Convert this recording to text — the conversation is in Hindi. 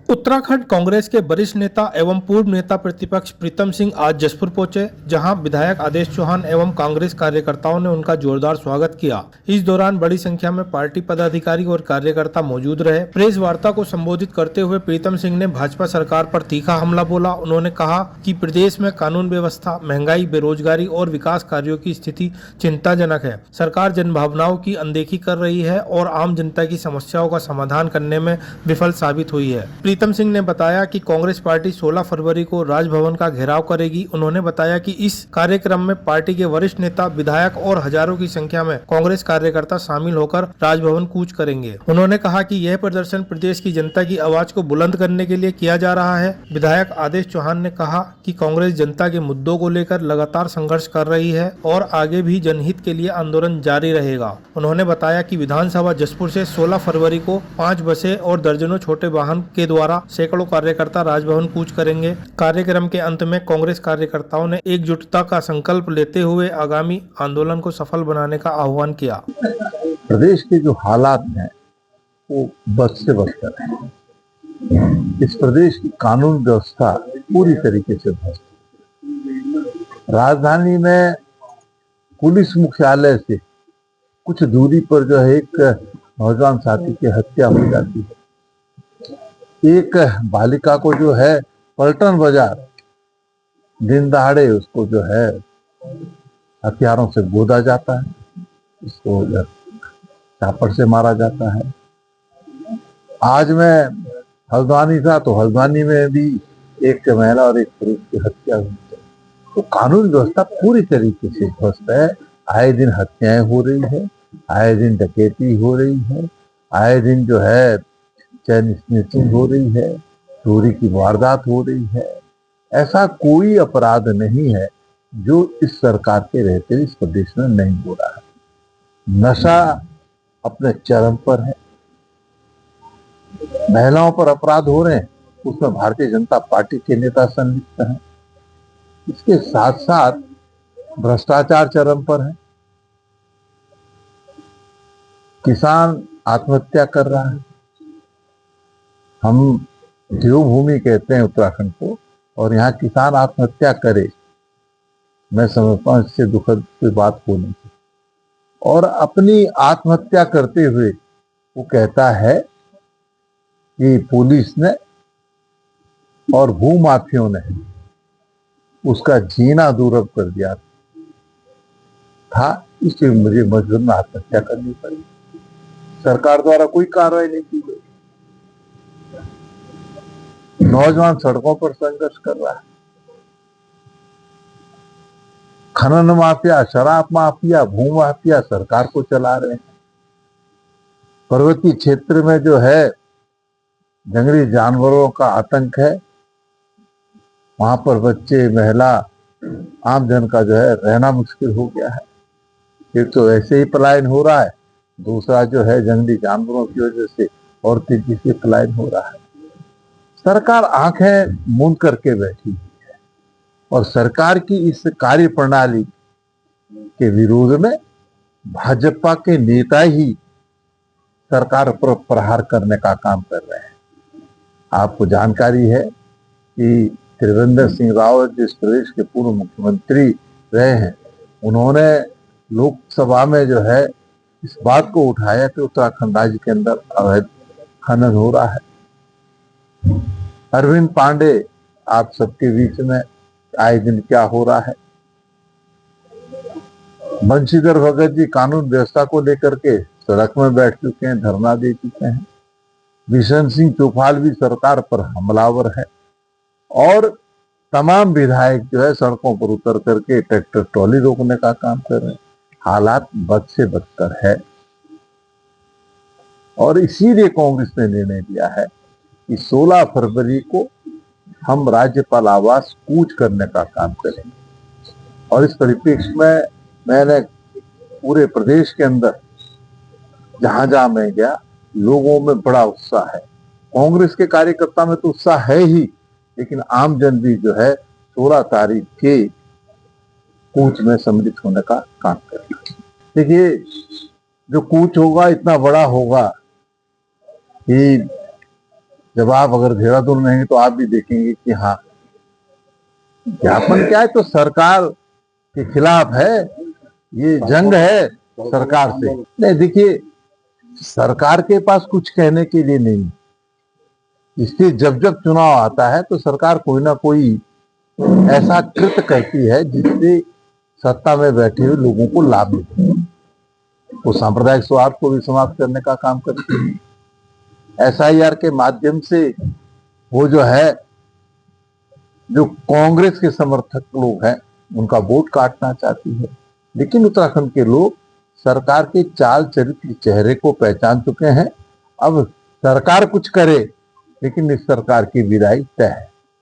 उत्तराखंड कांग्रेस के वरिष्ठ नेता एवं पूर्व नेता प्रतिपक्ष प्रीतम सिंह आज जसपुर पहुंचे, जहां विधायक आदेश चौहान एवं कांग्रेस कार्यकर्ताओं ने उनका जोरदार स्वागत किया। इस दौरान बड़ी संख्या में पार्टी पदाधिकारी और कार्यकर्ता मौजूद रहे। प्रेस वार्ता को संबोधित करते हुए प्रीतम सिंह ने भाजपा सरकार पर तीखा हमला बोला। उन्होंने कहा कि प्रदेश में कानून व्यवस्था, महंगाई, बेरोजगारी और विकास कार्यों की स्थिति चिंताजनक है। सरकार जनभावनाओं की अनदेखी कर रही है और आम जनता की समस्याओं का समाधान करने में विफल साबित हुई है। प्रीतम सिंह ने बताया कि कांग्रेस पार्टी 16 फरवरी को राजभवन का घेराव करेगी। उन्होंने बताया कि इस कार्यक्रम में पार्टी के वरिष्ठ नेता, विधायक और हजारों की संख्या में कांग्रेस कार्यकर्ता शामिल होकर राजभवन कूच करेंगे। उन्होंने कहा कि यह प्रदर्शन प्रदेश की जनता की आवाज को बुलंद करने के लिए किया जा रहा है। विधायक आदेश चौहान ने कहा कि कांग्रेस जनता के मुद्दों को लेकर लगातार संघर्ष कर रही है और आगे भी जनहित के लिए आंदोलन जारी रहेगा। उन्होंने बताया कि विधानसभा जसपुर से 16 फरवरी को 5 बसें और दर्जनों छोटे वाहन के द्वारा सैकड़ों कार्यकर्ता राजभवन कूच करेंगे। कार्यक्रम के अंत में कांग्रेस कार्यकर्ताओं ने एकजुटता का संकल्प लेते हुए आगामी आंदोलन को सफल बनाने का आह्वान किया। प्रदेश के जो हालात हैं वो बद से बदतर हैं। इस प्रदेश की कानून व्यवस्था पूरी तरीके से ध्वस्त है। राजधानी में पुलिस मुख्यालय से कुछ दूरी पर जो है एक नौजवान साथी की हत्या हो जाती है। एक बालिका को जो है पलटन बाजार दिन दहाड़े उसको जो है हथियारों से गोदा जाता है, उसको चापड़ से मारा जाता है। आज मैं हल्द्वानी था तो हल्द्वानी में भी एक महिला और एक पुरुष की हत्या हुई है। तो कानून व्यवस्था पूरी तरीके से ध्वस्त है। आए दिन हत्याएं हो रही है, आए दिन डकैती हो रही है, आए दिन जो है चैन स्नैचिंग हो रही है, चोरी की वारदात हो रही है। ऐसा कोई अपराध नहीं है जो इस सरकार के रहते इस प्रदेश में नहीं हो रहा है। नशा अपने चरम पर है, महिलाओं पर अपराध हो रहे हैं, उसमें भारतीय जनता पार्टी के नेता संलिप्त हैं। इसके साथ साथ भ्रष्टाचार चरम पर है। किसान आत्महत्या कर रहा है। हम देवभूमि कहते हैं उत्तराखंड को, और यहाँ किसान आत्महत्या करे, मैं समझता हूँ इससे दुखद कोई बात हो नहीं। और अपनी आत्महत्या करते हुए वो कहता है कि पुलिस ने और भूमाफियों ने उसका जीना दूरब कर दिया था, इसलिए मुझे मजबूर में आत्महत्या करनी पड़ी। सरकार द्वारा कोई कार्रवाई नहीं की गई। नौजवान सड़कों पर संघर्ष कर रहा है। खनन माफिया, शराब माफिया, भू माफिया सरकार को चला रहे हैं। पर्वतीय क्षेत्र में जो है जंगली जानवरों का आतंक है। वहां पर बच्चे, महिला, आम जन का जो है रहना मुश्किल हो गया है। एक तो ऐसे ही पलायन हो रहा है, दूसरा जो है जंगली जानवरों की वजह से और तेजी से पलायन हो रहा है। सरकार आंखें मूंद करके बैठी है और सरकार की इस कार्य प्रणाली के विरोध में भाजपा के नेता ही सरकार पर प्रहार करने का काम कर रहे हैं। आपको जानकारी है कि त्रिवेंद्र सिंह रावत जिस प्रदेश के पूर्व मुख्यमंत्री रहे हैं, उन्होंने लोकसभा में जो है इस बात को उठाया कि उत्तराखंड राज्य के अंदर अवैध खनन हो रहा है। अरविंद पांडे आप सबके बीच में आए दिन क्या हो रहा है। बंशीधर भगत जी कानून व्यवस्था को लेकर के सड़क में बैठ चुके हैं, धरना दे चुके हैं। बिशन सिंह चौपाल भी सरकार पर हमलावर है और तमाम विधायक जो है सड़कों पर उतर करके ट्रैक्टर ट्रॉली रोकने का काम कर रहे हैं। हालात बद से बदतर है और इसीलिए कांग्रेस ने निर्णय लिया है कि 16 फरवरी को हम राज्यपाल आवास कूच करने का काम करेंगे। और इस परिप्रेक्ष्य में मैंने पूरे प्रदेश के अंदर जहां जहां मैं गया, लोगों में बड़ा उत्साह है। कांग्रेस के कार्यकर्ता में तो उत्साह है ही, लेकिन आम जन भी जो है 16 तारीख के कूच में सम्मिलित होने का काम करेगा। देखिए, जो कूच होगा इतना बड़ा होगा कि जब आप अगर देहरादून में हैं तो आप भी देखेंगे कि हाँ, ज्ञापन क्या है, तो सरकार के खिलाफ है, ये जंग है सरकार से। नहीं, देखिए, सरकार के पास कुछ कहने के लिए नहीं, इसलिए जब जब चुनाव आता है तो सरकार कोई ना कोई ऐसा कृत्य करती है जिससे सत्ता में बैठे हुए लोगों को लाभ मिलता है। वो सांप्रदायिक स्वार्थ को भी समाप्त करने का काम करती है। एसआईआर के माध्यम से वो जो है, जो कांग्रेस के समर्थक लोग हैं उनका वोट काटना चाहती है। लेकिन उत्तराखंड के लोग सरकार के चाल चरित्र चेहरे को पहचान चुके हैं। अब सरकार कुछ करे, लेकिन इस सरकार की विदाई तय है।